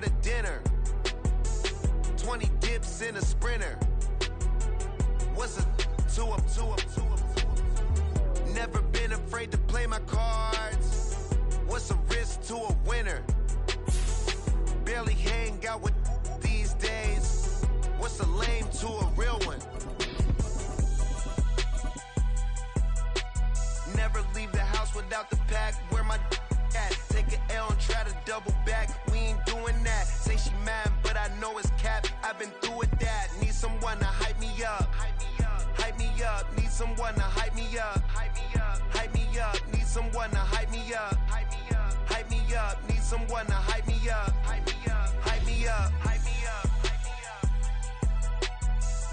for the dinner. 20 dips in a sprinter. What's a 2 up? Never been afraid to play my cards. What's a risk to a winner? Barely hang out with these days. What's a lame to a real one? Never leave the house without the pack. Where my at? Take an L and try to double back. We ain't doing that. Say she mad, but I know it's cap. I've been through with that. Need someone to hype me up. Hype me up. Need someone to hype me up. Hype me up. Need someone to hype me up. Hype me up. Need someone to hype me up. Hype me up.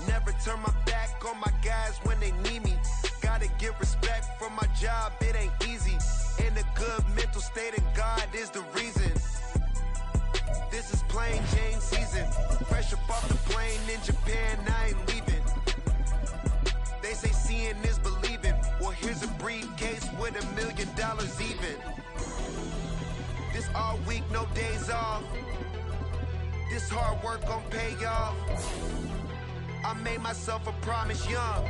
Never turn my back on my guys when they need me. Gotta get respect for my job, it ain't easy. In a good mental state, and God is the reason. This is plain Jane season. Fresh up off the plane in Japan, I ain't leaving. They say seeing is believing. Well, here's a briefcase with $1 million even. This all week, no days off. This hard work gon' pay off. I made myself a promise young.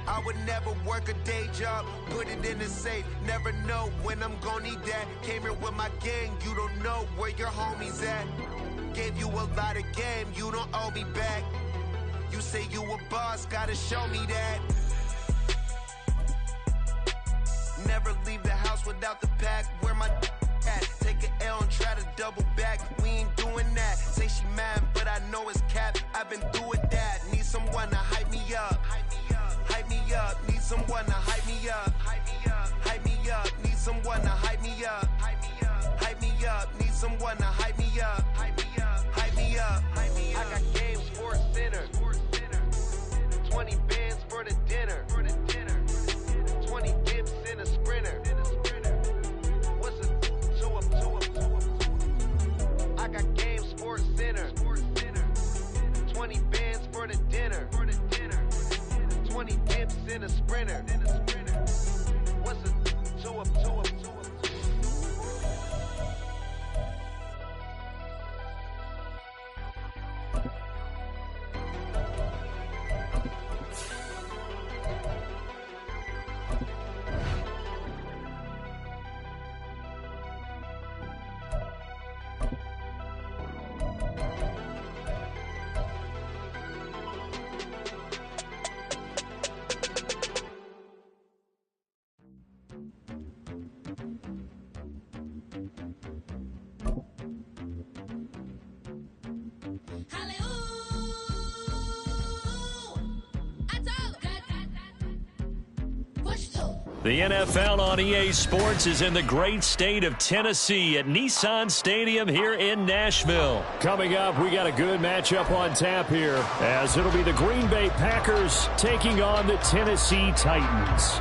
I would never work a day job, put it in the safe. Never know when I'm gon' need that. Came here with my gang, you don't know where your homies at. Gave you a lot of game, you don't owe me back. You say you a boss, gotta show me that. Never leave the house without the pack. Where my at? Take an L and try to double back. We ain't doing that. Say she mad, but I know it's cap. I've been through with that. Need someone to hype me up. Hype me up. Need someone to hype me up. Hype me up. Need someone to hype me up. Hype me up. Need someone to hype me up. Hype me up. I got game Sports Center. 20 bands for the dinner. 20 dips in a sprinter. What's a 2 up? I got game Sports Center. 20 bands for the dinner. 20 dips in a sprinter. What's a 2 up? The NFL on EA Sports is in the great state of Tennessee at Nissan Stadium here in Nashville. Coming up, we got a good matchup on tap here, as it'll be the Green Bay Packers taking on the Tennessee Titans.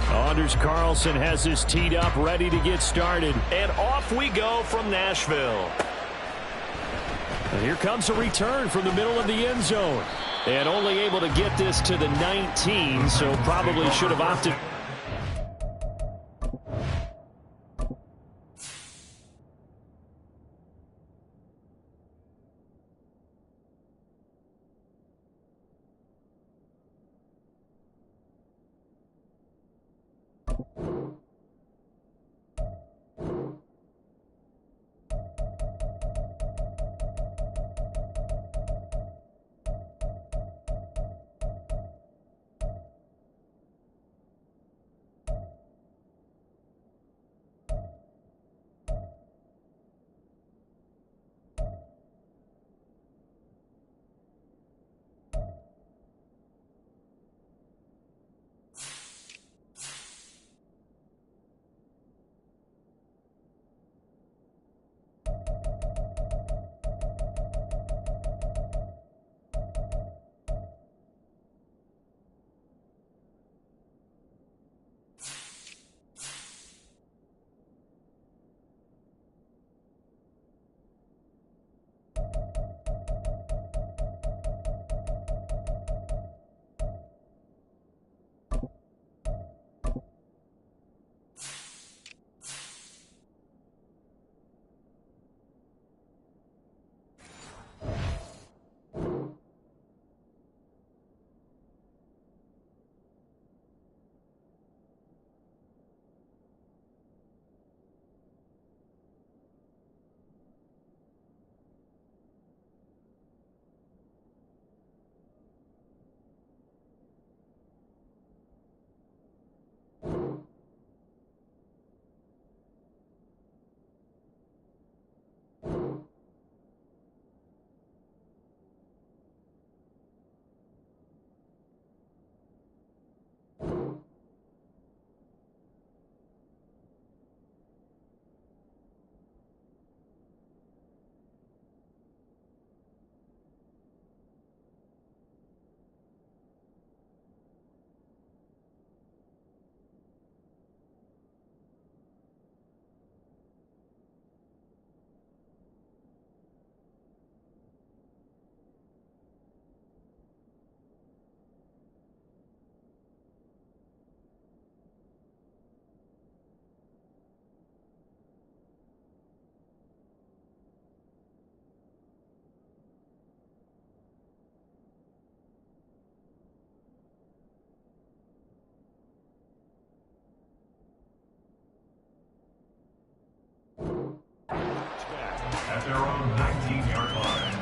Anders Carlson has his teed up, ready to get started. And off we go from Nashville. And here comes a return from the middle of the end zone. And only able to get this to the 19, so probably should have opted. at their own 19-yard line.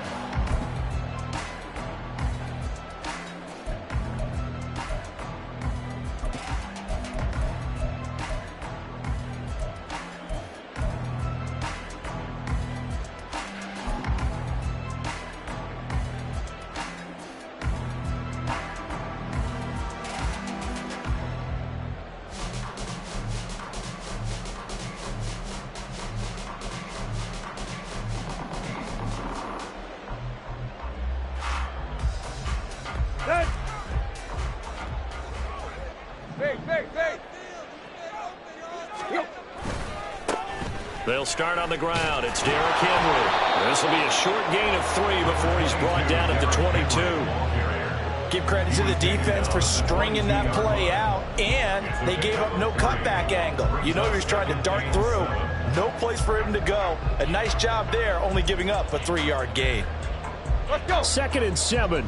They'll start on the ground. It's Derrick Henry. This will be a short gain of 3 before he's brought down at the 22. Give credit to the defense for stringing that play out, and they gave up no cutback angle. You know he was trying to dart through. No place for him to go. A nice job there, only giving up a 3-yard gain. Let's go. 2nd and 7.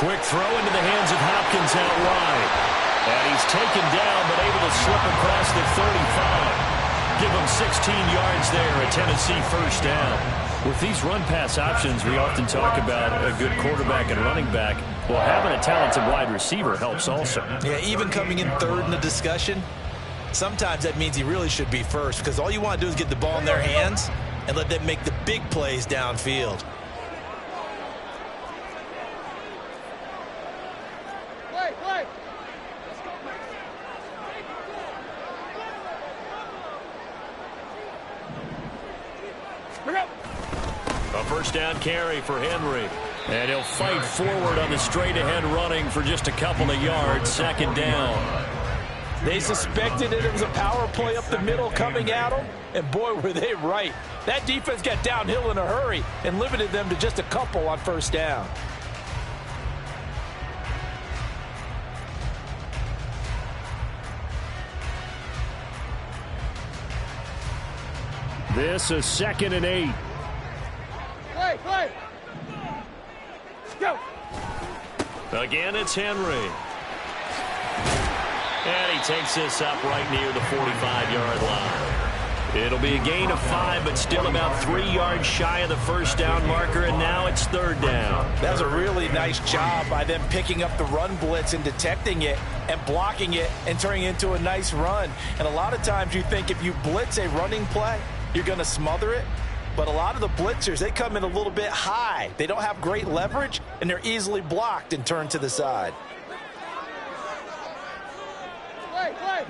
Quick throw into the hands of Hopkins out wide. And he's taken down, but able to slip across the 35. Give him 16 yards there, a Tennessee first down. With these run-pass options, we often talk about a good quarterback and running back. Well, having a talented wide receiver helps also. Yeah, even coming in third in the discussion, sometimes that means he really should be first, because all you want to do is get the ball in their hands and let them make the big plays downfield. A first down carry for Henry. And he'll fight forward on the straight-ahead running for just a couple of yards. 2nd down. They suspected it was a power play up the middle coming at them, and boy, were they right. That defense got downhill in a hurry and limited them to just a couple on first down. This is 2nd and 8. Play. Go. Again, it's Henry. And he takes this up right near the 45-yard line. It'll be a gain of 5, but still about 3 yards shy of the first down marker, and now it's 3rd down. That was a really nice job by them picking up the run blitz and detecting it and blocking it and turning it into a nice run. And a lot of times you think if you blitz a running play, you're going to smother it. But a lot of the blitzers, they come in a little bit high. They don't have great leverage, and they're easily blocked and turned to the side. Play. Hey.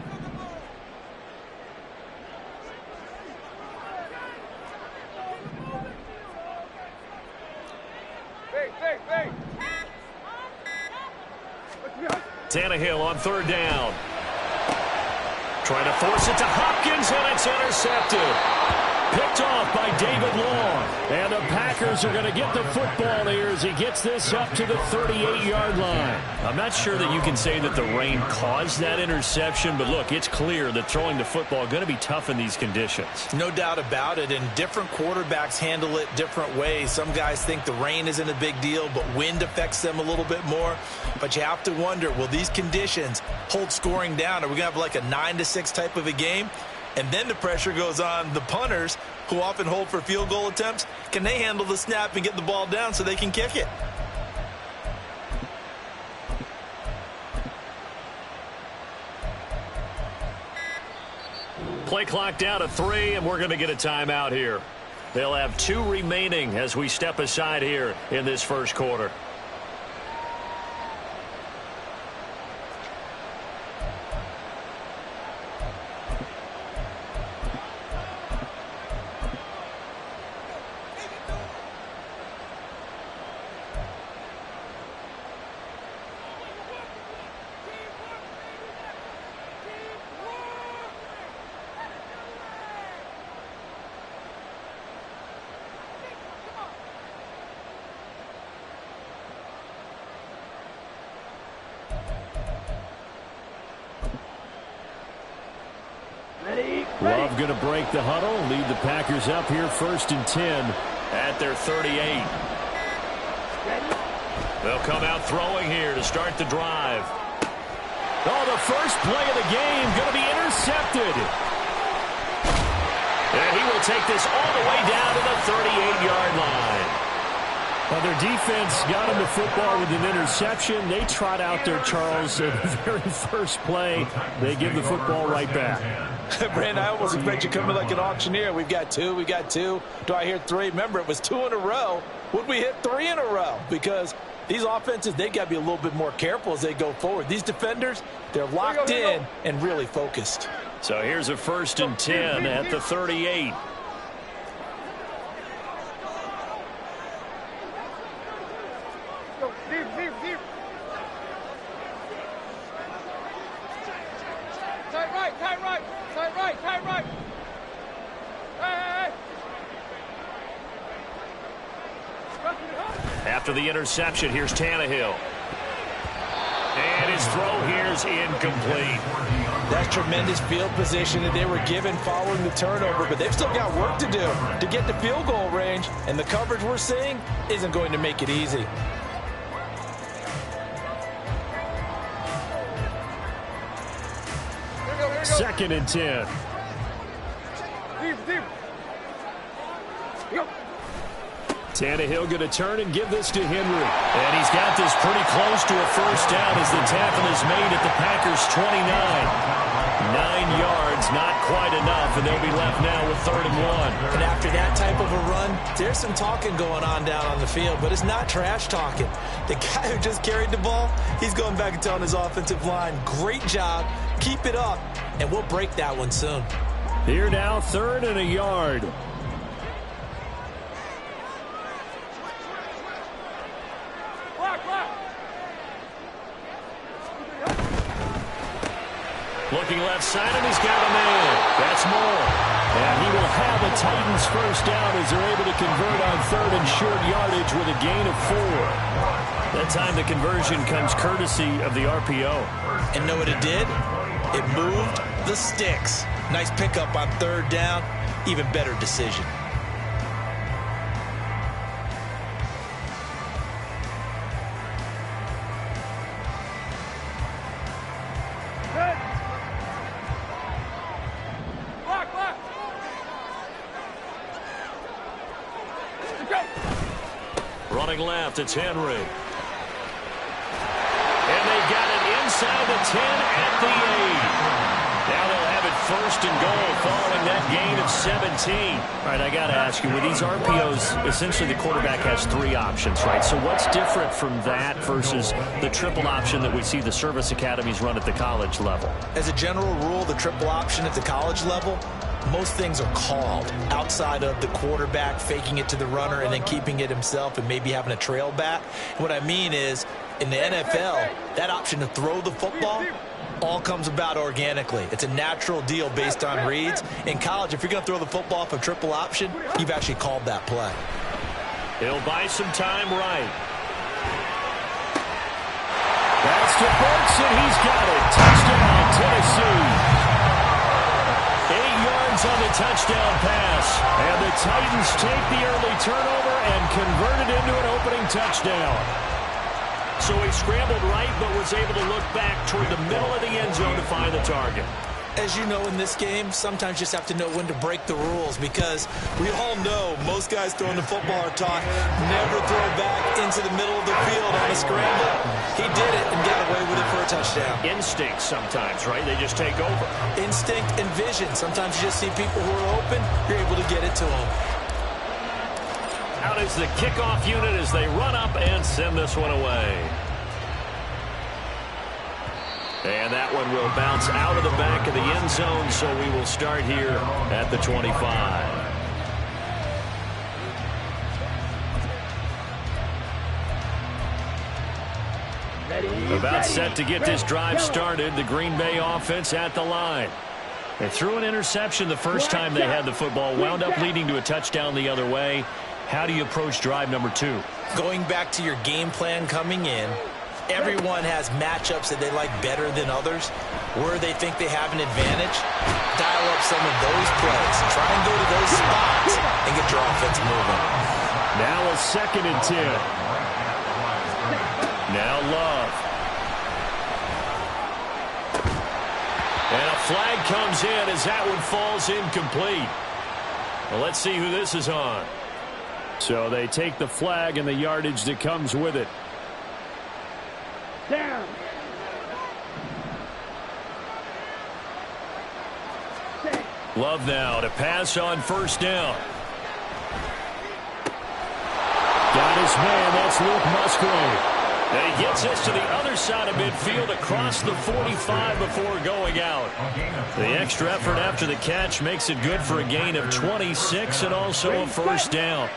Tannehill on 3rd down. Trying to force it to Hopkins, and it's intercepted. Picked off by David Long. And the Packers are going to get the football here as he gets this up to the 38-yard line. I'm not sure that you can say that the rain caused that interception, but look, it's clear that throwing the football is going to be tough in these conditions. No doubt about it, and different quarterbacks handle it different ways. Some guys think the rain isn't a big deal, but wind affects them a little bit more. But you have to wonder, will these conditions hold scoring down? Are we going to have like a 9-6 type of a game? And then the pressure goes on the punters, who often hold for field goal attempts. Can they handle the snap and get the ball down so they can kick it? Play clock down to 3, and we're going to get a timeout here. They'll have 2 remaining as we step aside here in this first quarter. Love going to break the huddle, lead the Packers up here 1st and 10 at their 38. They'll come out throwing here to start the drive. Oh, the first play of the game going to be intercepted. And he will take this all the way down to the 38-yard line. Well, their defense got him the football with an interception. They trot out there, Charles, at the very first play. They give the football right back. Brandon, I almost expect you coming like an auctioneer. We've got two. Do I hear three? Remember, it was 2 in a row. Would we hit 3 in a row? Because these offenses, they got to be a little bit more careful as they go forward. These defenders, they're locked in and really focused. So here's a 1st and 10 at the 38. Deep. Tight right. Hey. After the interception, here's Tannehill. And his throw here's incomplete. That's tremendous field position that they were given following the turnover, but they've still got work to do to get the field goal range, and the coverage we're seeing isn't going to make it easy. Second and 10. Deep. Go. Tannehill going to turn and give this to Henry. And he's got this pretty close to a first down as the tackle is made at the Packers' 29. 9 yards, not quite enough, and they'll be left now with 3rd and 1. And after that type of a run, there's some talking going on down on the field, but it's not trash talking. The guy who just carried the ball, he's going back and telling his offensive line, great job, keep it up, and we'll break that one soon. Here now, 3rd and a yard. Looking left side, and he's got a man. That's Moore. And he will have a Titans first down as they're able to convert on 3rd and short yardage with a gain of 4. That time the conversion comes courtesy of the RPO. And know what it did? It moved the sticks. Nice pickup on 3rd down. Even better decision. Running left, it's Henry. And they got it inside the 10 at the 8. Now they'll have it 1st and goal following that gain of 17. All right, I got to ask you, with these RPOs, essentially the quarterback has 3 options, right? So what's different from that versus the triple option that we see the service academies run at the college level? As a general rule, the triple option at the college level, most things are called outside of the quarterback faking it to the runner and then keeping it himself and maybe having a trail back. What I mean is, in the NFL, that option to throw the football all comes about organically. It's a natural deal based on reads. In college, if you're going to throw the football off a triple option, you've actually called that play. He'll buy some time right. That's to Burks, and he's got it. Touchdown, Tennessee. 8 yards on the touchdown pass. And the Titans take the early turnover and convert it into an opening touchdown. So he scrambled right, but was able to look back toward the middle of the end zone to find the target. As you know, in this game, sometimes you just have to know when to break the rules, because we all know most guys throwing the football are taught never throw back into the middle of the field on a scramble. He did it and got away with it for a touchdown. Instinct sometimes, right? They just take over. Instinct and vision. Sometimes you just see people who are open, you're able to get it to them. Out is the kickoff unit as they run up and send this one away. And that one will bounce out of the back of the end zone, so we will start here at the 25. About set to get this drive started, the Green Bay offense at the line. They threw an interception the first time they had the football, wound up leading to a touchdown the other way. How do you approach drive number 2? Going back to your game plan coming in, everyone has matchups that they like better than others, where they think they have an advantage. Dial up some of those plays. Try and go to those spots and get your offense moving. Now a 2nd and 10. Now Love. flag comes in as that one falls incomplete. Well, let's see who this is on. So they take the flag and the yardage that comes with it. Down. Love now to pass on first down. Got his man. That's Luke Musgrave. And he gets us to the other side of midfield across the 45 before going out. The extra effort after the catch makes it good for a gain of 26 and also a first down.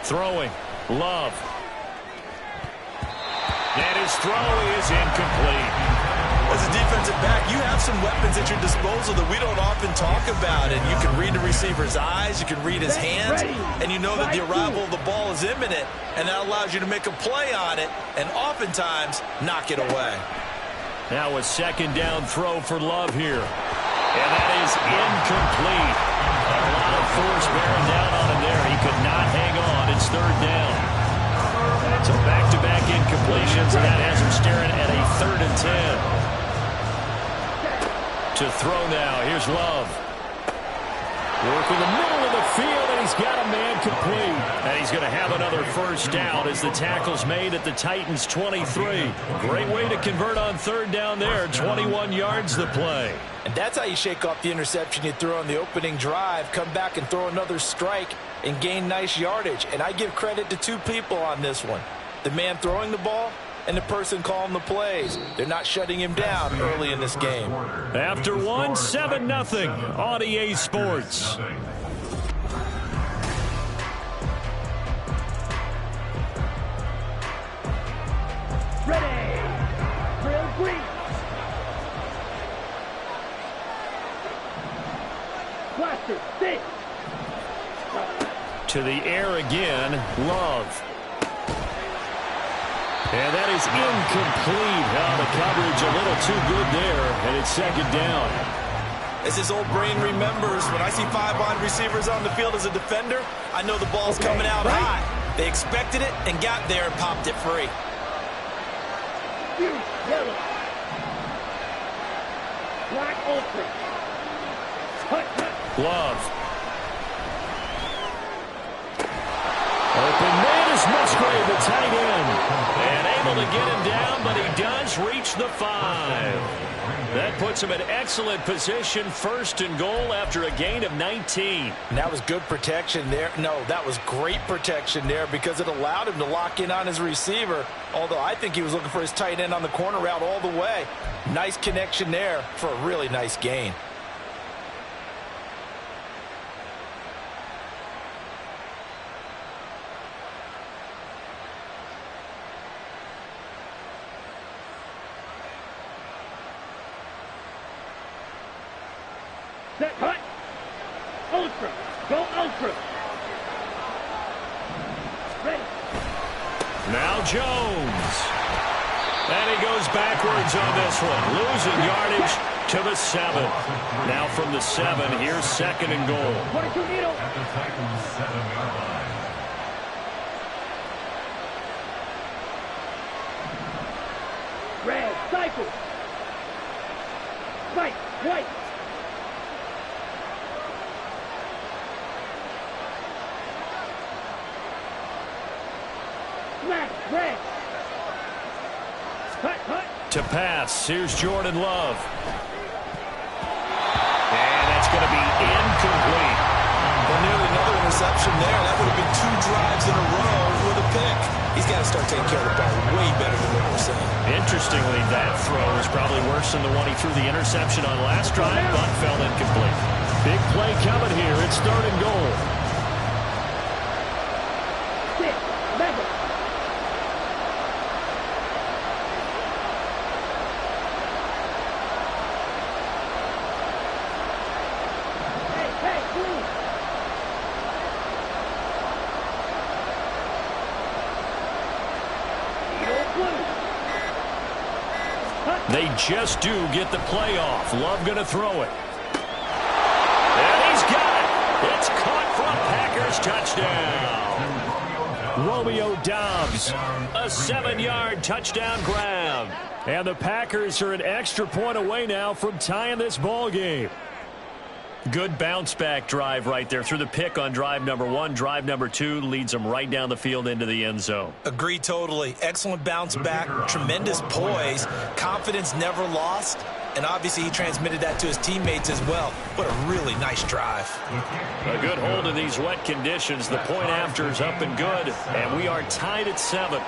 Throwing. Love. And his throw is incomplete. As a defensive back, you have some weapons at your disposal that we don't often talk about. And you can read the receiver's eyes, you can read his hands, and you know that the arrival of the ball is imminent, and that allows you to make a play on it and oftentimes knock it away. Now a second down throw for Love here. And that is incomplete. A lot of force bearing down on him there. He could not hang on. It's third down. So back-to-back incompletions, and that has him staring at a 3rd and 10. To throw now. Here's Love. Working the middle of the field, and he's got a man complete. And he's going to have another first down as the tackle's made at the Titans' 23. Great way to convert on third down there. 21 yards the play. And that's how you shake off the interception you threw on the opening drive. Come back and throw another strike and gain nice yardage. And I give credit to two people on this one. The man throwing the ball and the person calling the plays. They're not shutting him down early in this game. After one, 7-0 on EA Sports. Ready. Drill green. Blaster, stick. To the air again, Love. And that is incomplete. The coverage a little too good there, and it's second down. As his old brain remembers, when I see 5 wide receivers on the field as a defender, I know the ball's coming out high. They expected it and got there and popped it free. Yellow. Black ultra. Love. Open man is Musgrave, the tight end. And able to get him down, but he does reach the 5. That puts him in excellent position, 1st and goal after a gain of 19. And that was good protection there. No, that was great protection there because it allowed him to lock in on his receiver, although I think he was looking for his tight end on the corner route all the way. Nice connection there for a really nice gain. Set, hut. Ultra. Go ultra. Ready. Now Jones. And he goes backwards on this one. Losing yardage to the 7. Now from the 7, here's 2nd and goal. 22 needle. At the Titans' 7-yard line. Red. Cycle. Right. White. Black. Red. Hut. Hut. To pass, here's Jordan Love. And that's going to be incomplete. Well, nearly another interception there. That would have been 2 drives in a row with a pick. He's got to start taking care of the ball way better than what we're saying. Interestingly, that throw is probably worse than the one he threw the interception on last drive, but fell incomplete. Big play coming here. It's 3rd and goal. 6. Level. Hey, please. They just do get the playoff. Love going to throw it. And he's got it. It's caught from Packers touchdown. Romeo Doubs. A 7-yard touchdown grab. And the Packers are an extra point away now from tying this ball game. Good bounce-back drive right there through the pick on drive number 1. Drive number 2 leads them right down the field into the end zone. Agree totally. Excellent bounce back, tremendous poise, confidence never lost, and obviously he transmitted that to his teammates as well. What a really nice drive. A good hold in these wet conditions. The point after is up and good, and we are tied at 7.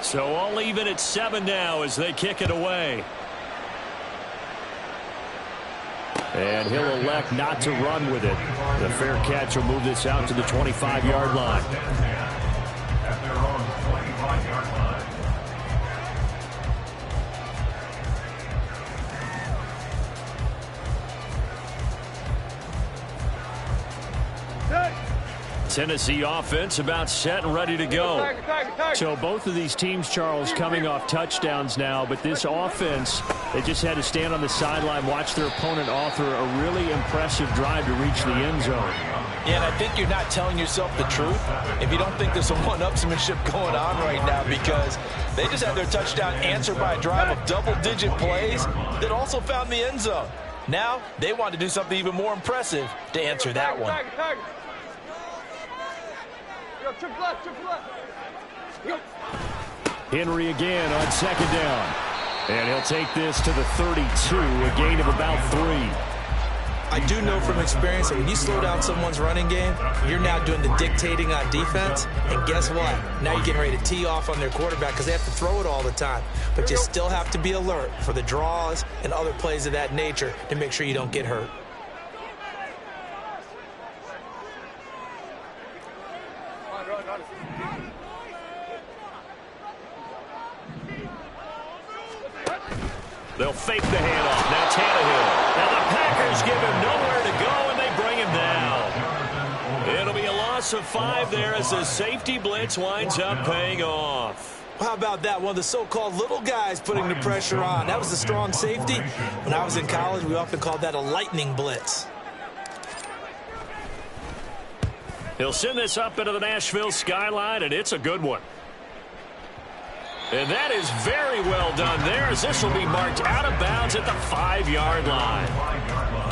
So all even at 7 now as they kick it away. And he'll elect not to run with it. The fair catch will move this out to the 25-yard line. At their own 25-yard line. Tennessee offense about set and ready to go. So both of these teams, Charles, coming off touchdowns now, but this offense, they just had to stand on the sideline, watch their opponent author a really impressive drive to reach the end zone. Yeah, and I think you're not telling yourself the truth if you don't think there's some one-upsmanship going on right now, because they just had their touchdown answered by a drive of double-digit plays that also found the end zone. Now they want to do something even more impressive to answer that one. Henry again on second down. And he'll take this to the 32, a gain of about 3. I do know from experience that when you slow down someone's running game, you're now doing the dictating on defense. And guess what? Now you're getting ready to tee off on their quarterback because they have to throw it all the time. But you still have to be alert for the draws and other plays of that nature to make sure you don't get hurt. They'll fake the handoff. Now Tannehill. Now the Packers give him nowhere to go, and they bring him down. It'll be a loss of 5 there as the safety blitz winds up paying off. How about that? One of the so-called little guys putting the pressure on. That was a strong safety. When I was in college, we often called that a lightning blitz. He'll send this up into the Nashville skyline, and it's a good one. And that is very well done there, as this will be marked out of bounds at the 5-yard line.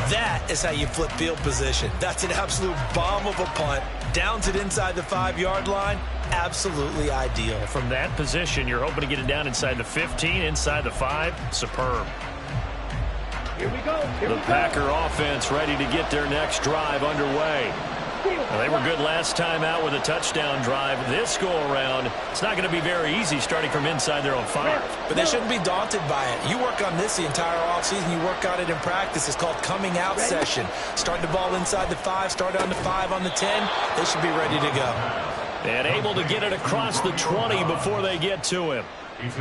That is how you flip field position. That's an absolute bomb of a punt. Downs it inside the 5-yard line. Absolutely ideal. From that position, you're hoping to get it down inside the 15, inside the 5. Superb. Here we go. The Packer offense ready to get their next drive underway. Well, they were good last time out with a touchdown drive. This go-around, it's not going to be very easy starting from inside their own 5. But they shouldn't be daunted by it. You work on this the entire offseason. You work on it in practice. It's called coming out session. Start the ball inside the 5, start on the 5, on the 10. They should be ready to go. And able to get it across the 20 before they get to him.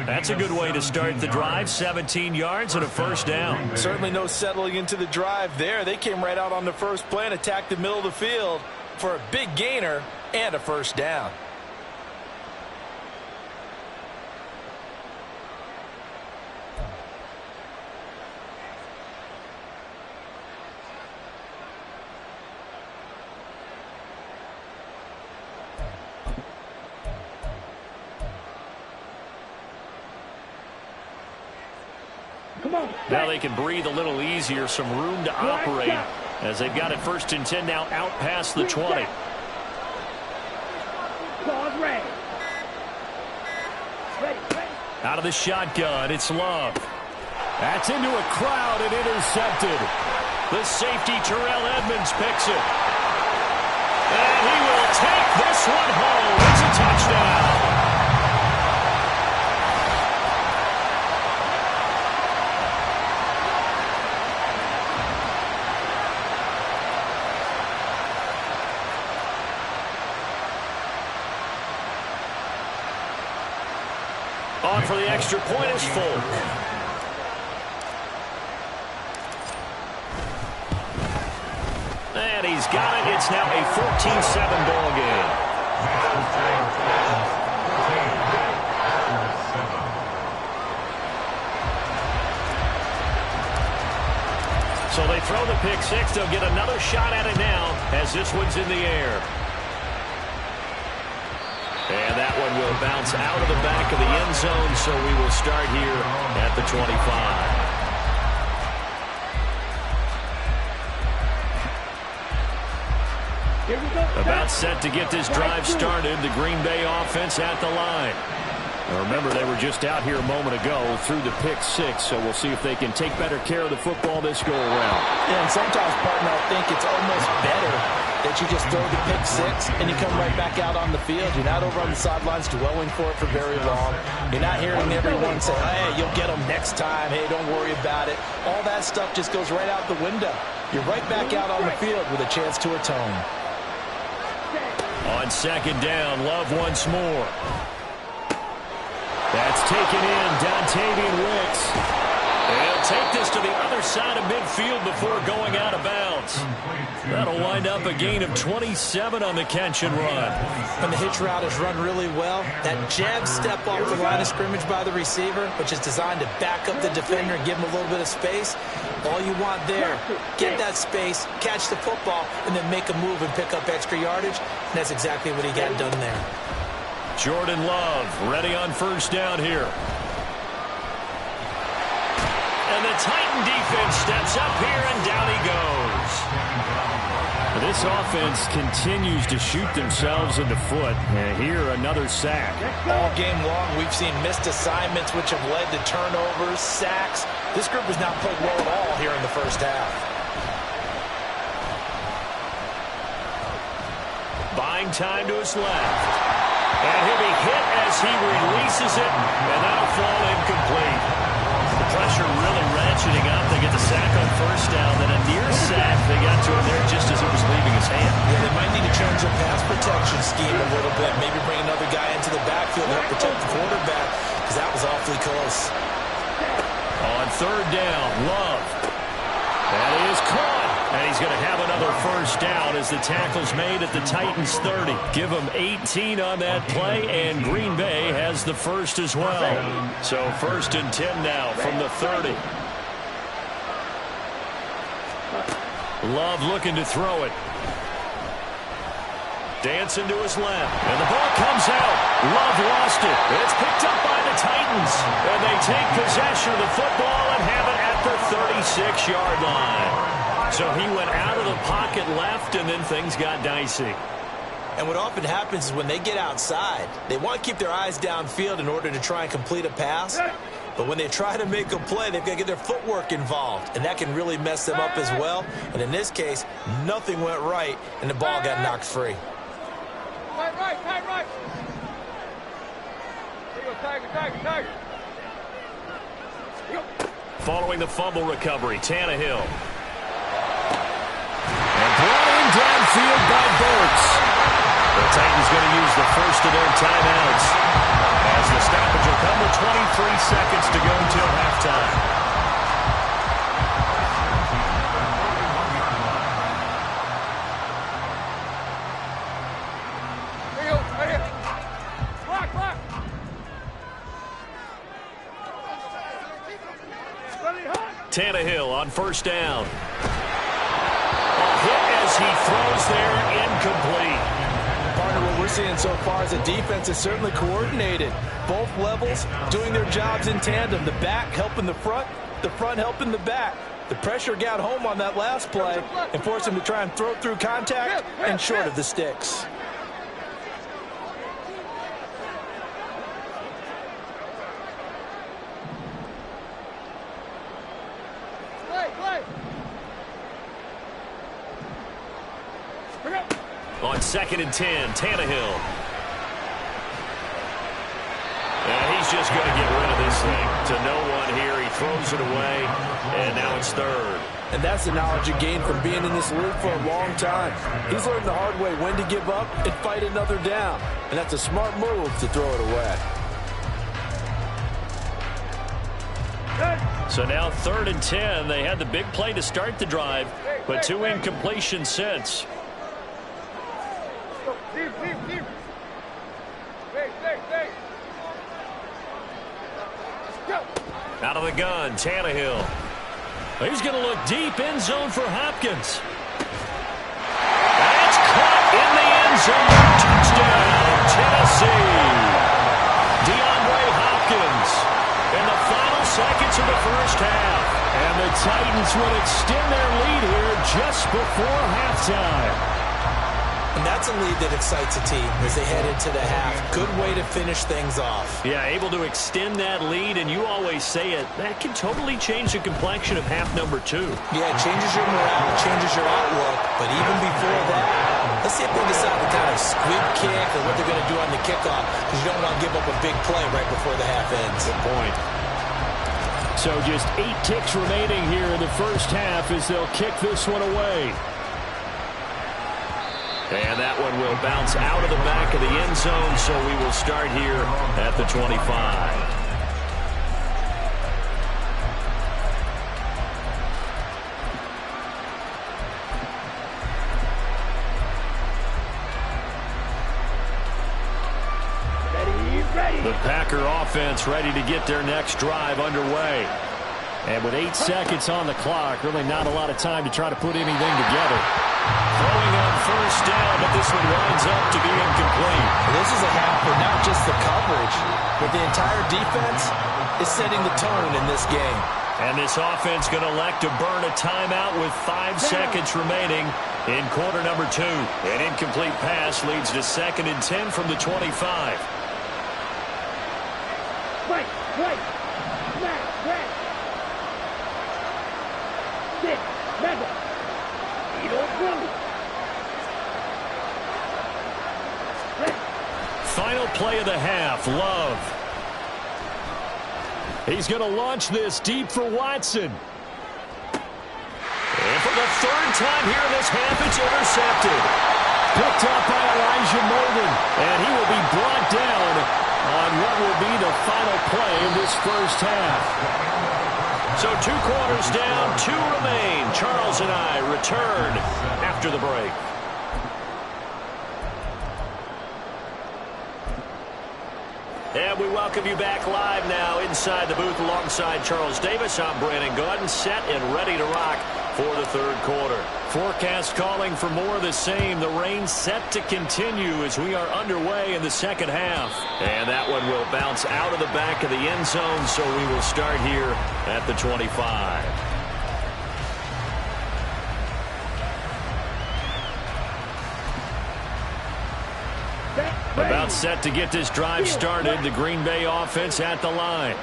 That's a good way to start the drive. 17 yards and a first down. Certainly no settling into the drive there. They came right out on the first play and attacked the middle of the field for a big gainer and a first down. Now they can breathe a little easier, some room to operate as they've got it 1st and 10 now out past the 20. Out of the shotgun, it's Love. That's into a crowd and intercepted. The safety, Terrell Edmonds, picks it. And he will take this one home. It's a touchdown. On for the extra point is Folk. And he's got it. It's now a 14-7 ball game. So they throw the pick six. They'll get another shot at it now as this one's in the air. And that one will bounce out of the back of the end zone, so we will start here at the 25. About set to get this drive started, the Green Bay offense at the line. Now remember, they were just out here a moment ago through the pick six, so we'll see if they can take better care of the football this go around. Yeah, and sometimes, partner, I think it's almost better that you just throw the pick six and you come right back out on the field. You're not over on the sidelines dwelling for it for very long. You're not hearing everyone say, hey, you'll get them next time. Hey, don't worry about it. All that stuff just goes right out the window. You're right back out on the field with a chance to atone. On second down, Love once more. That's taken in, Dontavian Wicks. They'll take this to the other side of midfield before going out of bounds. That'll wind up a gain of 27 on the catch and run. When the hitch route is run really well, that jab step off the line of scrimmage by the receiver, which is designed to back up the defender and give him a little bit of space, all you want there, get that space, catch the football, and then make a move and pick up extra yardage. And that's exactly what he got done there. Jordan Love ready on first down here. And the Titan defense steps up here, and down he goes. This offense continues to shoot themselves in the foot. And here, another sack. All game long, we've seen missed assignments, which have led to turnovers, sacks. This group has not played well at all here in the first half. Buying time to his left. And he'll be hit as he releases it, and that'll fall incomplete. The pressure really ratcheting up. They get the sack on first down, then a near sack. They got to him there just as it was leaving his hand. Yeah, they might need to change their pass protection scheme a little bit. Maybe bring another guy into the backfield to help protect the quarterback, because that was awfully close. On third down, Love. That is caught. And he's going to have another first down as the tackle's made at the Titans 30. Give them 18 on that play, and Green Bay has the first as well. So 1st and 10 now from the 30. Love looking to throw it. Dancing to his left. And the ball comes out. Love lost it. It's picked up by the Titans. And they take possession of the football and have it at the 36-yard line. So he went out of the pocket left, and then things got dicey. And what often happens is when they get outside, they want to keep their eyes downfield in order to try and complete a pass. But when they try to make a play, they've got to get their footwork involved, and that can really mess them up as well. And in this case, nothing went right, and the ball got knocked free. Right. Here you go, Tiger. Following the fumble recovery, Tannehill. And brought in downfield by Burks. The Titans going to use the first of their timeouts as the stoppage will come with 23 seconds to go until halftime. Tannehill on first down. Hit as he throws there, incomplete. Partner, what we're seeing so far is the defense is certainly coordinated. Both levels doing their jobs in tandem. The back helping the front helping the back. The pressure got home on that last play and forced him to try and throw through contact and short of the sticks. On 2nd and 10, Tannehill. And he's just going to get rid of this thing to no one here. He throws it away, and now it's 3rd. And that's the knowledge you gain from being in this league for a long time. He's learned the hard way when to give up and fight another down. And that's a smart move to throw it away. So now 3rd and 10. They had the big play to start the drive, but 2 incompletions since. Out of the gun, Tannehill. He's going to look deep, end zone for Hopkins. That's caught in the end zone. Touchdown, Tennessee. DeAndre Hopkins in the final seconds of the first half. And the Titans will extend their lead here just before halftime. And that's a lead that excites a team as they head into the half. Good way to finish things off. Yeah, able to extend that lead, and you always say it, that can totally change the complexion of half number 2. Yeah, it changes your morale, changes your outlook. But even before that, let's see if they decide to kind of squib kick or what they're going to do on the kickoff, because you don't want to give up a big play right before the half ends. Good point. So just 8 ticks remaining here in the first half as they'll kick this one away. And that one will bounce out of the back of the end zone, so we will start here at the 25. The Packer offense ready to get their next drive underway. And with 8 seconds on the clock, really not a lot of time to try to put anything together. Throwing on first down, but this one winds up to be incomplete. This is a half where not just the coverage, but the entire defense is setting the tone in this game. And this offense going to elect to burn a timeout with 5 seconds remaining in quarter number 2. An incomplete pass leads to 2nd and 10 from the 25. Right. Final play of the half, Love. He's going to launch this deep for Watson. And for the 3rd time here in this half, it's intercepted. Picked up by Elijah Molden, and he will be brought down on what will be the final play of this first half. So 2 quarters down, 2 remain. Charles and I return after the break. And we welcome you back live now inside the booth alongside Charles Davis. I'm Brandon Gaudin, set and ready to rock for the 3rd quarter. Forecast calling for more of the same. The rain set to continue as we are underway in the 2nd half. And that one will bounce out of the back of the end zone, so we will start here at the 25. About set to get this drive started. The Green Bay offense at the line.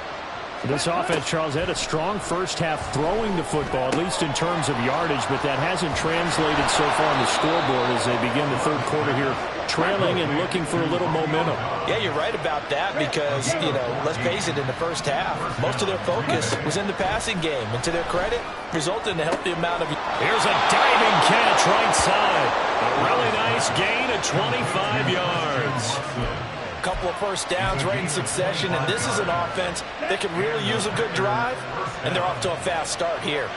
This offense, Charles, had a strong first half throwing the football, at least in terms of yardage, but that hasn't translated so far on the scoreboard as they begin the 3rd quarter here, trailing and looking for a little momentum. Yeah, you're right about that because, let's face it, in the first half, most of their focus was in the passing game. And to their credit, resulted in a healthy amount of... Here's a diving catch right side. A really nice gain of 25 yards. A couple of first downs right in succession, and this is an offense that can really use a good drive, and they're off to a fast start here.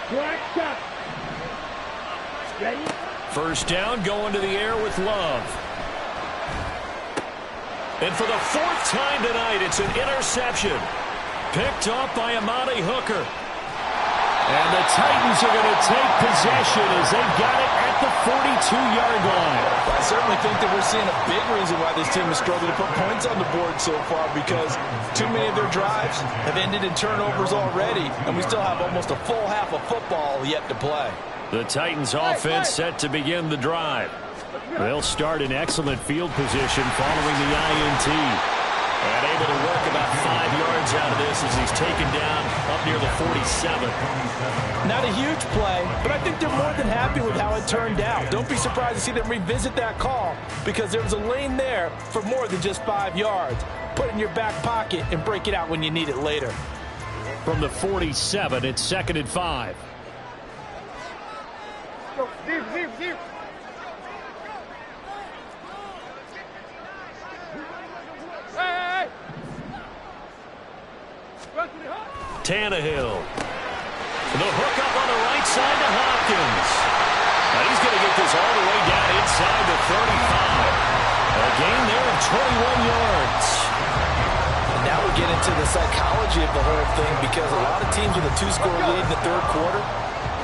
Ready? First down, going to the air with Love. And for the 4th time tonight, it's an interception. Picked off by Amani Hooker. And the Titans are going to take possession as they've got it at the 42-yard line. I certainly think that we're seeing a big reason why this team has struggled to put points on the board so far, because too many of their drives have ended in turnovers already, and we still have almost a full half of football yet to play. The Titans offense set to begin the drive. They'll start in excellent field position following the INT. And able to work about 5 yards out of this as he's taken down up near the 47. Not a huge play, but I think they're more than happy with how it turned out. Don't be surprised to see them revisit that call, because there was a lane there for more than just 5 yards. Put it in your back pocket and break it out when you need it later. From the 47, it's 2nd and 5. Here. Hey! Tannehill. The hook up on the right side to Hopkins. Now he's going to get this all the way down inside the 35. A gain there of 21 yards. Now we get into the psychology of the whole thing, because a lot of teams with a 2-score lead in the third quarter,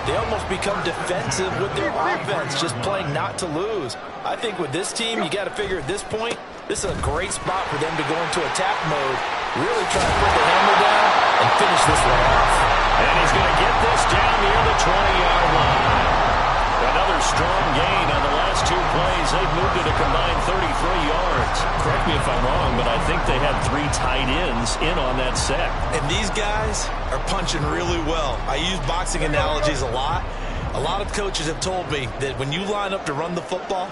they almost become defensive with their offense, just playing not to lose. I think with this team, you got to figure at this point, this is a great spot for them to go into attack mode, really try to put the hammer down and finish this one off. And he's going to get this down near the 20-yard line. Another strong gain on the last 2 plays. They've moved it a combined 33 yards. Correct me if I'm wrong, but I think they had 3 tight ends in on that set. And these guys are punching really well. I use boxing analogies a lot. A lot of coaches have told me that when you line up to run the football,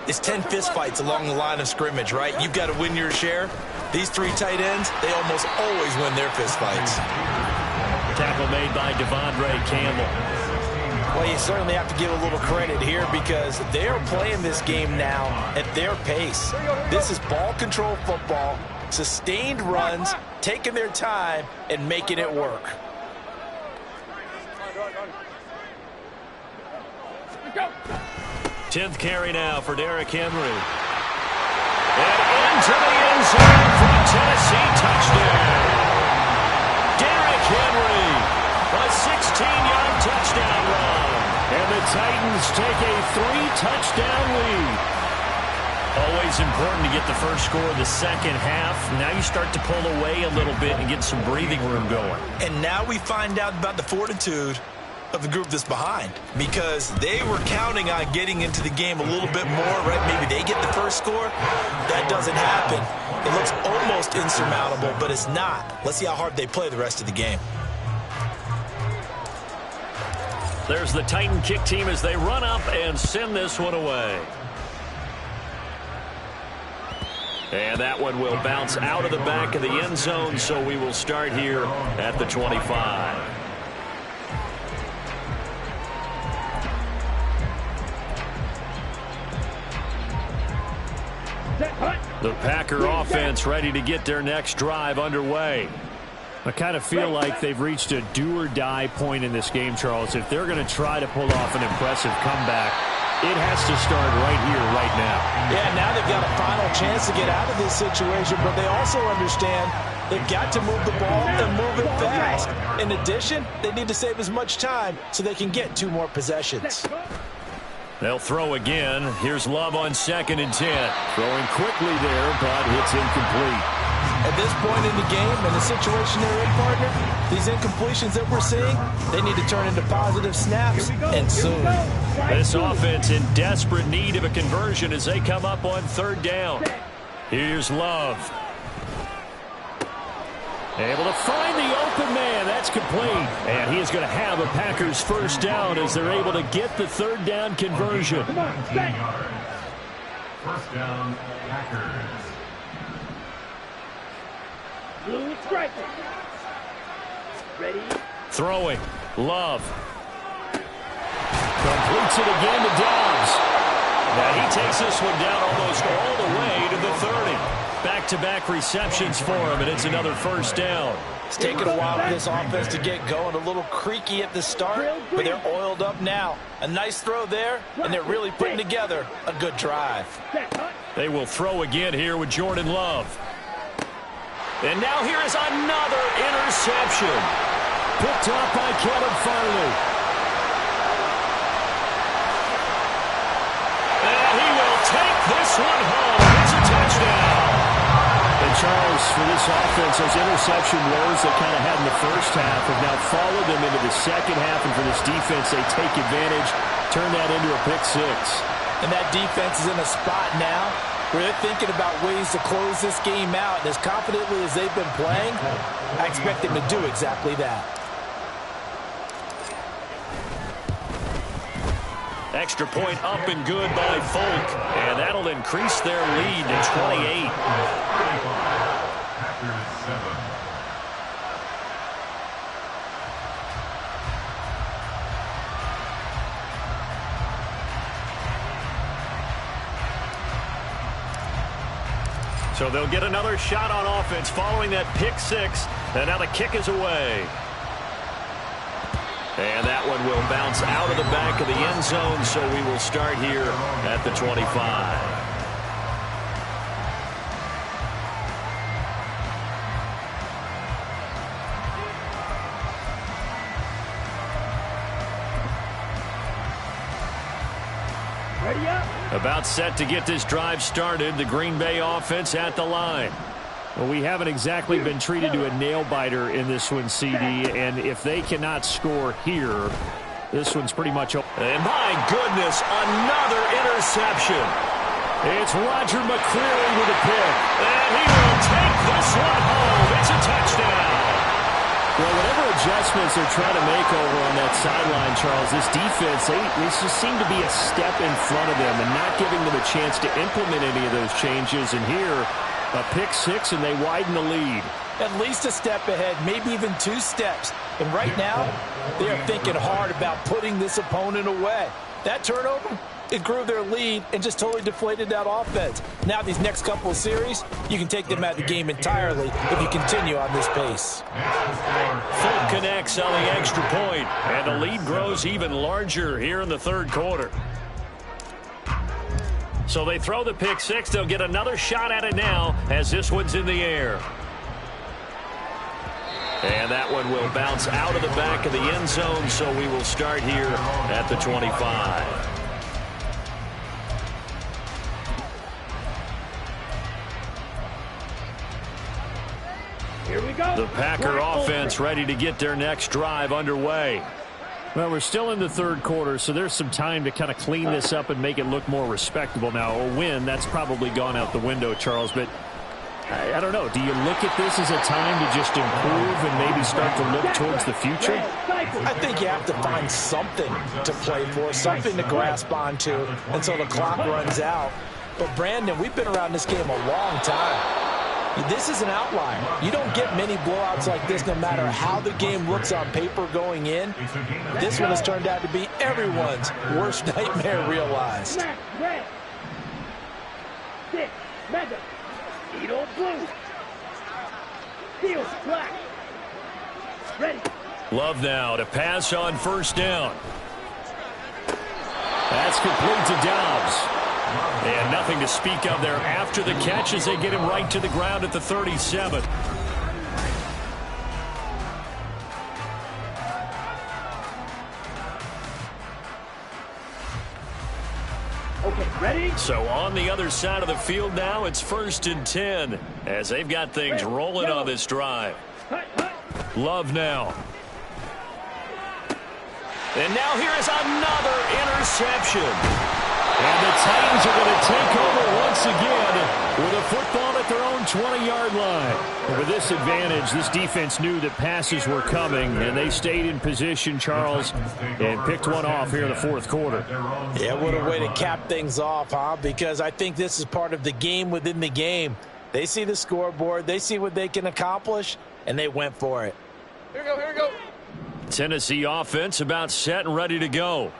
it's 10 fist fights along the line of scrimmage, right? You've got to win your share. These 3 tight ends, they almost always win their fist fights. Tackle made by Devondre Campbell. Well, you certainly have to give a little credit here, because they're playing this game now at their pace. This is ball control football, sustained runs, taking their time, and making it work. Go. 10th carry now for Derrick Henry. And into the end zone for a Tennessee touchdown. Derrick Henry, a 16-yard touchdown run. And the Titans take a 3-touchdown lead. Always important to get the first score of the second half. Now you start to pull away a little bit and get some breathing room going. And now we find out about the fortitude of the group that's behind, because they were counting on getting into the game a little bit more, right? Maybe they get the first score. That doesn't happen. It looks almost insurmountable, but it's not. Let's see how hard they play the rest of the game. There's the Titan kick team as they run up and send this one away. And that one will bounce out of the back of the end zone, so we will start here at the 25. The Packer offense ready to get their next drive underway. I kind of feel like they've reached a do-or-die point in this game, Charles. If they're going to try to pull off an impressive comeback, it has to start right here, right now. Yeah, now they've got a final chance to get out of this situation, but they also understand they've got to move the ball and move it fast. In addition, they need to save as much time so they can get 2 more possessions. They'll throw again. Here's Love on 2nd and 10. Throwing quickly there, but it's incomplete. At this point in the game and the situation they're in, partner, these incompletions that we're seeing, they need to turn into positive snaps, and soon. This offense in desperate need of a conversion as they come up on 3rd down. Here's Love. Able to find the open man. That's complete. And he is going to have a Packers first down as they're able to get the 3rd down conversion. 19 yards. First down, Packers. Blue striker. Ready? Throwing. Love. Completes it again to Dobbs. Now he takes this one down almost all the way to the 30. Back-to-back receptions for him, and it's another first down. It's taken a while for this offense to get going. A little creaky at the start, but they're oiled up now. A nice throw there, and they're really putting together a good drive. They will throw again here with Jordan Love. And now here is another interception. Picked up by Caleb Farley. And he will take this one home. It's a touchdown. And Charles, for this offense, those interception woes they kind of had in the first half have now followed them into the second half. And for this defense, they take advantage, turn that into a pick 6. And that defense is in a spot now where they're thinking about ways to close this game out. And as confidently as they've been playing, I expect them to do exactly that. Extra point up and good by Folk. And that'll increase their lead to 28. Packers 7. So they'll get another shot on offense following that pick 6. And now the kick is away. And that one will bounce out of the back of the end zone, so we will start here at the 25. Ready up. About set to get this drive started. The Green Bay offense at the line. Well, we haven't exactly been treated to a nail-biter in this one, CD, and if they cannot score here, this one's pretty much over. And my goodness, another interception. It's Roger McCreary with a pick. And he will take this one home. It's a touchdown. Well, whatever adjustments they're trying to make over on that sideline, Charles, this defense, they just seem to be a step in front of them and not giving them a chance to implement any of those changes. And here, a pick six, and they widen the lead. At least a step ahead, maybe even 2 steps. And right now, they are thinking hard about putting this opponent away. That turnover, it grew their lead and just totally deflated that offense. Now these next couple of series, you can take them out of the game entirely if you continue on this pace. Fulton connects on the extra point, and the lead grows even larger here in the third quarter. So they throw the pick six. They'll get another shot at it now as this one's in the air. And that one will bounce out of the back of the end zone, so we will start here at the 25. Here we go. The Packer offense ready to get their next drive underway. Well, we're still in the third quarter, so there's some time to kind of clean this up and make it look more respectable. Now, a win, that's probably gone out the window, Charles, but I don't know. Do you look at this as a time to just improve and maybe start to look towards the future? I think you have to find something to play for, something to grasp onto until the clock runs out. But, Brandon, we've been around this game a long time. This is an outlier. You don't get many blowouts like this no matter how the game looks on paper going in. This one has turned out to be everyone's worst nightmare realized. Red. 6. Mega. Edo blue. Steel black. Ready. Love now to pass on first down. That's complete to Dobbs. And nothing to speak of there after the catch as they get him right to the ground at the 37. Okay, ready? So on the other side of the field now, it's 1st and 10 as they've got things rolling on this drive. Love now. And now here is another interception. And the Titans are going to take over once again with a football at their own 20-yard line. And with this advantage, this defense knew that passes were coming, and they stayed in position, Charles, and picked one off here in the fourth quarter. Yeah, what a way to cap things off, huh? Because I think this is part of the game within the game. They see the scoreboard, they see what they can accomplish, and they went for it. Here we go. Tennessee offense about set and ready to go.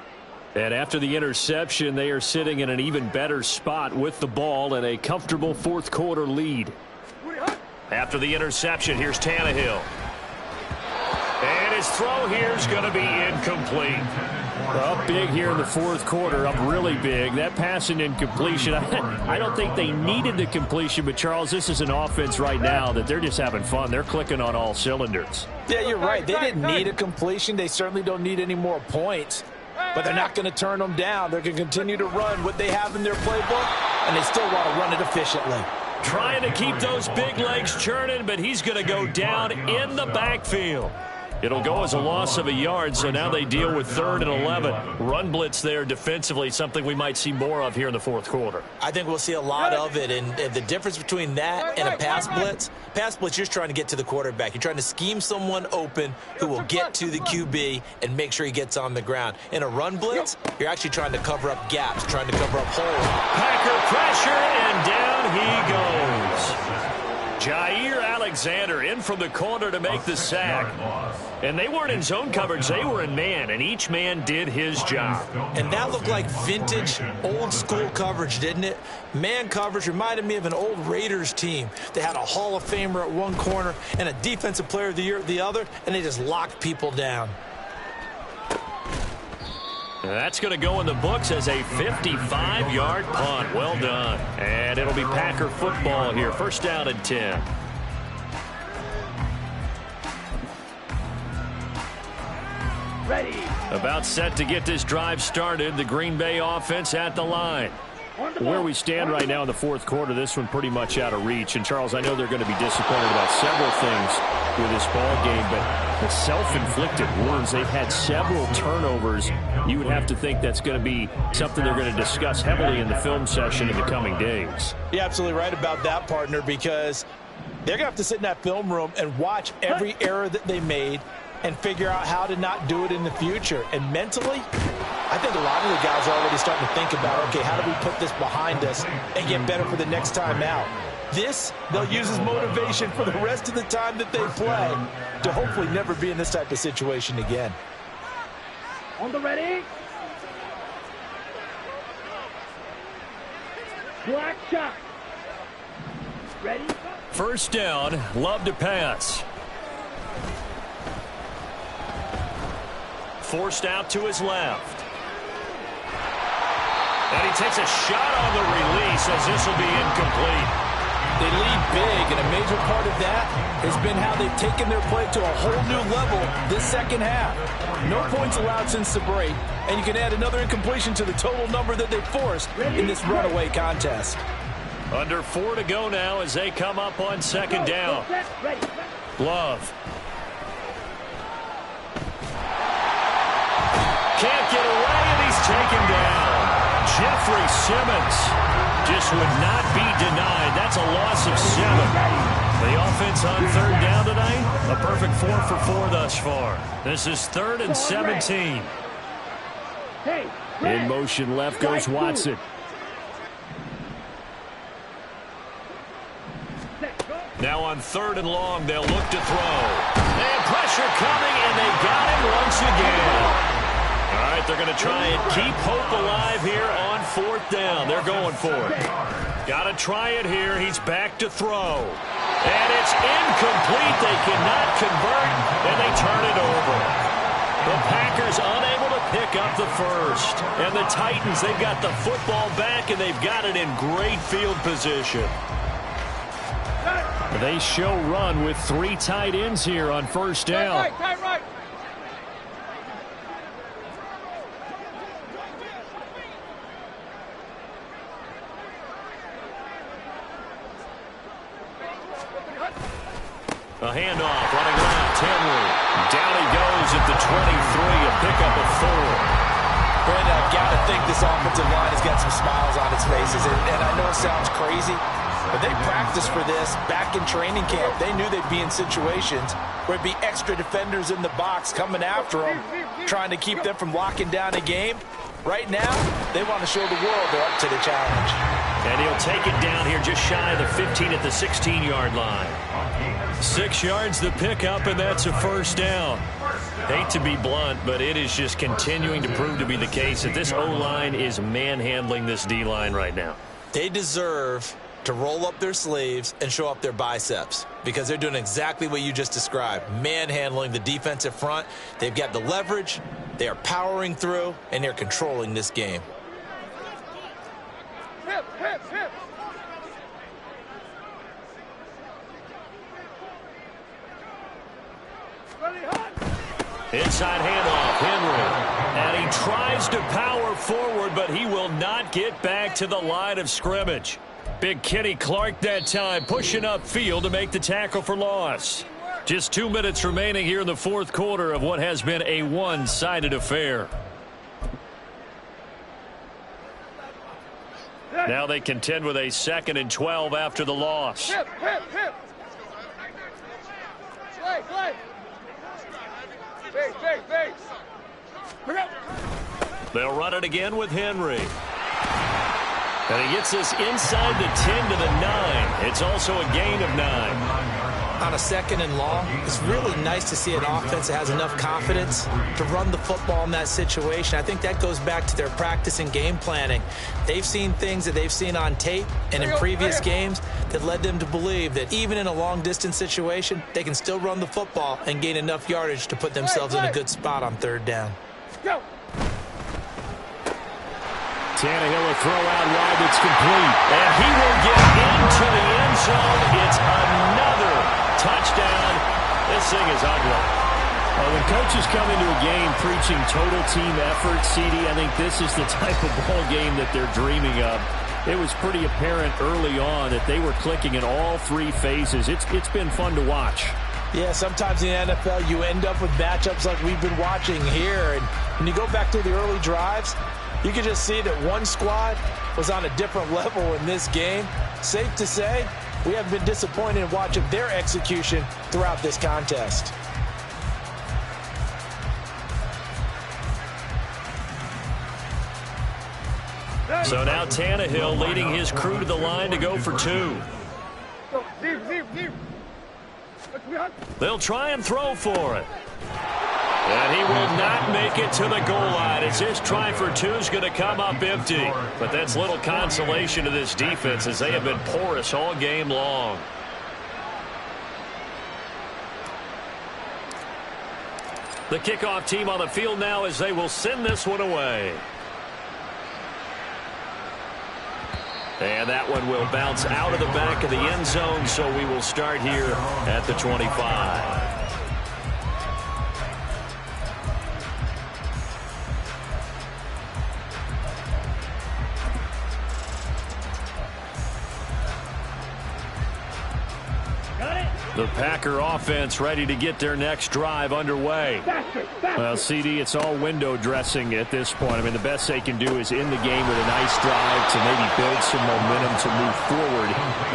And after the interception, they are sitting in an even better spot with the ball and a comfortable fourth quarter lead. After the interception, here's Tannehill. And his throw here is going to be incomplete. Up big here in the fourth quarter, up really big. That pass and incompletion, I don't think they needed the completion, but Charles, this is an offense right now that they're just having fun. They're clicking on all cylinders. Yeah, you're right. They didn't need a completion. They certainly don't need any more points. But they're not going to turn them down. They're going to continue to run what they have in their playbook, and they still want to run it efficiently. Trying to keep those big legs churning, but he's going to go down in the backfield. It'll go as a loss of a yard, so now they deal with 3rd and 11. Run blitz there defensively, something we might see more of here in the fourth quarter. I think we'll see a lot of it, and the difference between that and a pass blitz, you're just trying to get to the quarterback. You're trying to scheme someone open who will get to the QB and make sure he gets on the ground. In a run blitz, you're actually trying to cover up gaps, trying to cover up holes. Packer pressure, and down he goes. Jair Alexander in from the corner to make the sack. And they weren't in zone coverage, they were in man, and each man did his job. And that looked like vintage, old-school coverage, didn't it? Man coverage reminded me of an old Raiders team. They had a Hall of Famer at one corner and a Defensive Player of the Year at the other, and they just locked people down. That's going to go in the books as a 55-yard punt. Well done. And it'll be Packer football here. 1st down and 10. Ready. About set to get this drive started. The Green Bay offense at the line. Where we stand right now in the fourth quarter, this one pretty much out of reach. And, Charles, I know they're going to be disappointed about several things with this ball game, but the self-inflicted wounds, they've had several turnovers. You would have to think that's going to be something they're going to discuss heavily in the film session in the coming days. You're absolutely right about that, partner, because they're going to have to sit in that film room and watch every error that they made and figure out how to not do it in the future. And mentally, I think a lot of the guys are already starting to think about, okay, how do we put this behind us and get better for the next time out? This, they'll use as motivation for the rest of the time that they play to hopefully never be in this type of situation again. On the ready. Black shot. Ready. First down, Love to pass. Forced out to his left. And he takes a shot on the release as this will be incomplete. They lead big, and a major part of that has been how they've taken their play to a whole new level this second half. No points allowed since the break, and you can add another incompletion to the total number that they forced in this runaway contest. Under 4 to go now as they come up on second down. Love. Can't get away, and he's taken down. Jeffrey Simmons just would not be denied. That's a loss of 7. The offense on third down tonight, a perfect 4 for 4 thus far. This is 3rd and 17. In motion left goes Watson. Now on 3rd and long, they'll look to throw. And pressure coming, and they got him once again. All right, they're going to try and keep hope alive here on 4th down. They're going for it. Got to try it here. He's back to throw. And it's incomplete. They cannot convert, and they turn it over. The Packers unable to pick up the first. And the Titans, they've got the football back, and they've got it in great field position. They show run with 3 tight ends here on first down. Right. A handoff, running left, Henry. Down he goes at the 23, a pickup of 4. Brandon, I've got to think this offensive line has got some smiles on its faces, and I know it sounds crazy, but they practiced for this back in training camp. They knew they'd be in situations where it'd be extra defenders in the box coming after them, trying to keep them from locking down a game. Right now, they want to show the world they're up to the challenge. And he'll take it down here just shy of the 15 at the 16-yard line. 6 yards the pickup, and that's a first down. Hate to be blunt, but it is just continuing to prove to be the case that this O-line is manhandling this D-line right now. They deserve to roll up their sleeves and show up their biceps because they're doing exactly what you just described, manhandling the defensive front. They've got the leverage, they are powering through, and they're controlling this game. Hip. Inside handoff, Henry. And he tries to power forward, but he will not get back to the line of scrimmage. Big Kenny Clark that time, pushing upfield to make the tackle for loss. Just 2 minutes remaining here in the fourth quarter of what has been a one-sided affair. Now they contend with a 2nd and 12 after the loss. Hip. Play. Face. They'll run it again with Henry. And he gets us inside the 10 to the 9. It's also a gain of 9. On a 2nd and long, it's really nice to see an offense that has enough confidence to run the football in that situation. I think that goes back to their practice and game planning. They've seen things that they've seen on tape and in previous games that led them to believe that even in a long-distance situation, they can still run the football and gain enough yardage to put themselves in a good spot on 3rd down. Go. Tannehill will throw out wide, it's complete. And he will get into the end zone. It's another touchdown. This thing is ugly. When coaches come into a game preaching total team effort, CD, I think this is the type of ball game that they're dreaming of. It was pretty apparent early on that they were clicking in all three phases. It's been fun to watch. Yeah, sometimes in the NFL you end up with matchups like we've been watching here. And when you go back to the early drives, you can just see that one squad was on a different level in this game. Safe to say, we have been disappointed in watching their execution throughout this contest. So now Tannehill leading his crew to the line to go for two. They'll try and throw for it. And he will not make it to the goal line as his try for two is going to come up empty. But that's little consolation to this defense as they have been porous all game long. The kickoff team on the field now as they will send this one away. And that one will bounce out of the back of the end zone, so we will start here at the 25. The Packer offense ready to get their next drive underway. Well, CD, it's all window dressing at this point. I mean, the best they can do is end the game with a nice drive to maybe build some momentum to move forward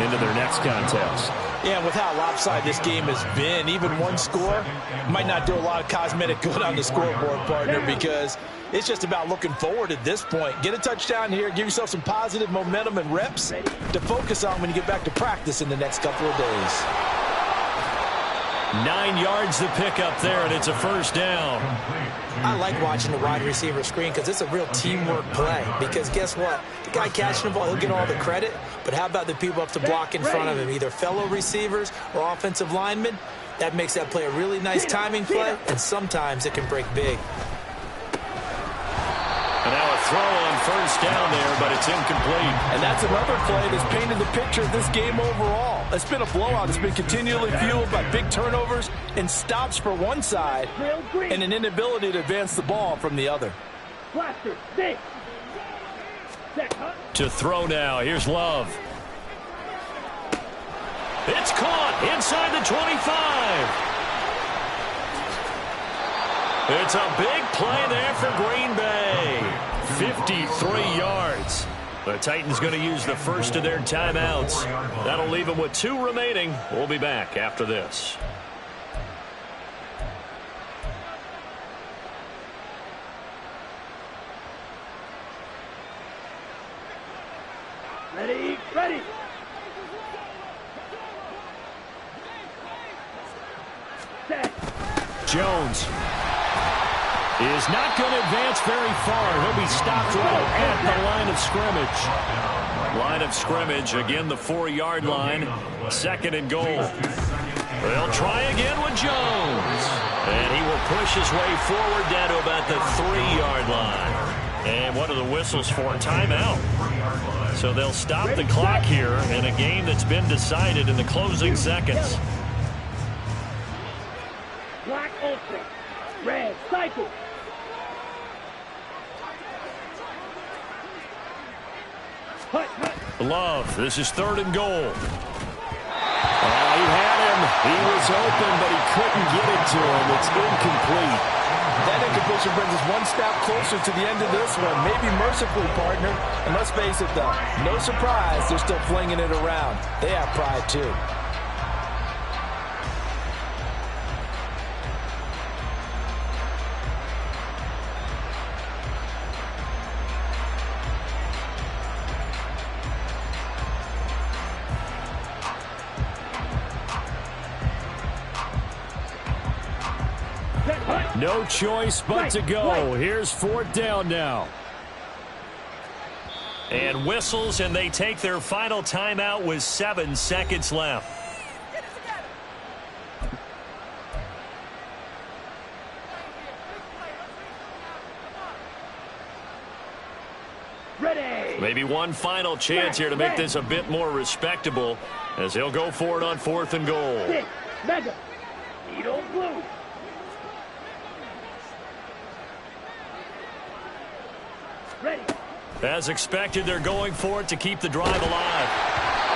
into their next contest. Yeah, with how lopsided this game has been, even one score might not do a lot of cosmetic good on the scoreboard, partner, because it's just about looking forward at this point. Get a touchdown here, give yourself some positive momentum and reps to focus on when you get back to practice in the next couple of days. 9 yards to pick up there, and it's a first down. I like watching the wide receiver screen because it's a real teamwork play. Because guess what? The guy catching the ball, he'll get all the credit. But how about the people up to block in front of him, either fellow receivers or offensive linemen? That makes that play a really nice timing play, and sometimes it can break big. And now a throw on first down there, but it's incomplete. And that's another play that's painted the picture of this game overall. It's been a blowout. It's been continually fueled by big turnovers and stops for one side and an inability to advance the ball from the other. To throw now. Here's Love. It's caught inside the 25. It's a big play there for Green Bay. 53 yards. The Titans going to use the first of their timeouts. That'll leave them with 2 remaining. We'll be back after this. Ready, ready. Set. Jones is not going to advance very far. He'll be stopped right at the line of scrimmage. Line of scrimmage, again the 4-yard line. 2nd and goal. They'll try again with Jones. And he will push his way forward down to about the 3-yard line. And what are the whistles for? Timeout. So they'll stop the clock here in a game that's been decided in the closing seconds. Black ultra. Red cycle. Love, this is 3rd and goal. He had him. He was open, but he couldn't get it to him. It's incomplete. That incompletion brings us one step closer to the end of this one. Maybe mercifully, partner. And let's face it, though, no surprise, they're still flinging it around. They have pride, too. No choice but to go. Here's 4th down now. And whistles, and they take their final timeout with 7 seconds left. Ready. Maybe one final chance here to make this a bit more respectable as he'll go for it on 4th and goal. Mega. Needle blue. As expected, they're going for it to keep the drive alive.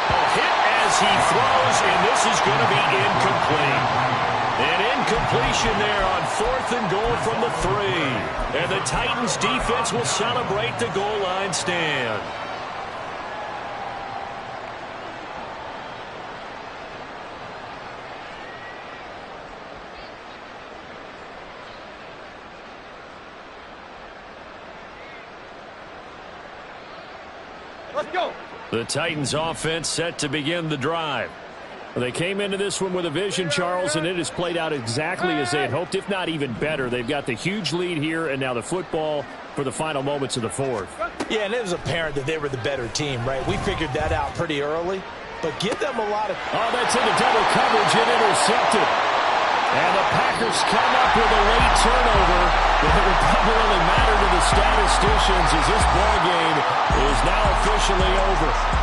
A hit as he throws, and this is going to be incomplete. An incompletion there on 4th and goal from the 3. And the Titans defense will celebrate the goal line stand. Let's go. The Titans offense set to begin the drive. They came into this one with a vision, Charles, and it has played out exactly as they had hoped, if not even better. They've got the huge lead here, and now the football for the final moments of the 4th. Yeah, and it was apparent that they were the better team, right? We figured that out pretty early, but give them a lot of... Oh, that's into double coverage and intercepted. And the Packers come up with a late turnover. It will probably only matter to the statisticians as this ball game is now officially over.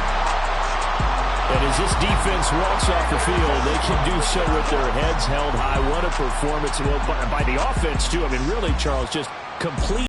And as this defense walks off the field, they can do so with their heads held high. What a performance. Well, by the offense, too. I mean, really, Charles, just complete.